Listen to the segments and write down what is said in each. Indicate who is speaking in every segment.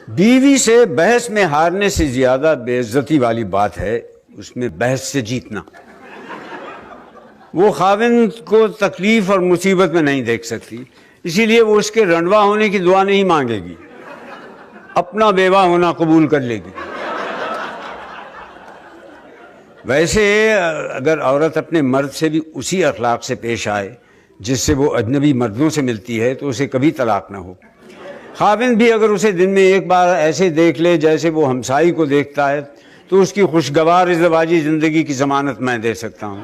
Speaker 1: بیوی سے بحث میں ہارنے سے زیادہ بے عزتی والی بات ہے اس میں بحث سے جیتنا۔ وہ خاوند کو تکلیف اور مصیبت میں نہیں دیکھ سکتی، اسی لیے وہ اس کے رنڈوا ہونے کی دعا نہیں مانگے گی، اپنا بیوہ ہونا قبول کر لے گی۔ ویسے اگر عورت اپنے مرد سے بھی اسی اخلاق سے پیش آئے جس سے وہ اجنبی مردوں سے ملتی ہے تو اسے کبھی طلاق نہ ہو۔ خاوند بھی اگر اسے دن میں ایک بار ایسے دیکھ لے جیسے وہ ہمسائی کو دیکھتا ہے تو اس کی خوشگوار ازدواجی زندگی کی ضمانت میں دے سکتا ہوں۔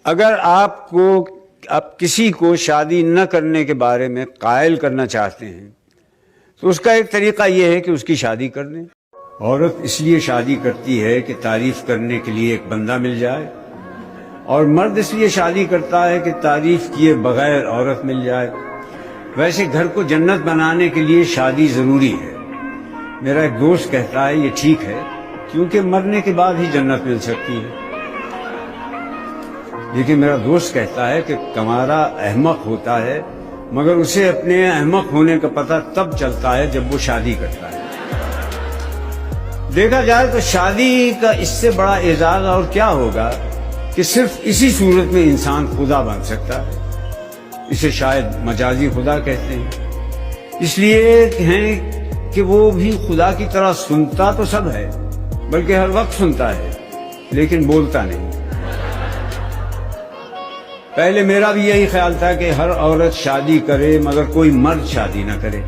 Speaker 1: اگر آپ کسی کو شادی نہ کرنے کے بارے میں قائل کرنا چاہتے ہیں تو اس کا ایک طریقہ یہ ہے کہ اس کی شادی کر دیں۔ عورت اس لیے شادی کرتی ہے کہ تعریف کرنے کے لیے ایک بندہ مل جائے، اور مرد اس لیے شادی کرتا ہے کہ تعریف کیے بغیر عورت مل جائے۔ ویسے گھر کو جنت بنانے کے لیے شادی ضروری ہے۔ میرا ایک دوست کہتا ہے یہ ٹھیک ہے کیونکہ مرنے کے بعد ہی جنت مل سکتی ہے، لیکن میرا دوست کہتا ہے کہ کمارا احمق ہوتا ہے مگر اسے اپنے احمق ہونے کا پتہ تب چلتا ہے جب وہ شادی کرتا ہے۔ دیکھا جائے تو شادی کا اس سے بڑا اعزاز اور کیا ہوگا کہ صرف اسی صورت میں انسان خدا بن سکتا ہے۔ اسے شاید مجازی خدا کہتے ہیں، اس لیے ہیں کہ وہ بھی خدا کی طرح سنتا تو سب ہے بلکہ ہر وقت سنتا ہے لیکن بولتا نہیں۔ پہلے میرا بھی یہی خیال تھا کہ ہر عورت شادی کرے مگر کوئی مرد شادی نہ کرے۔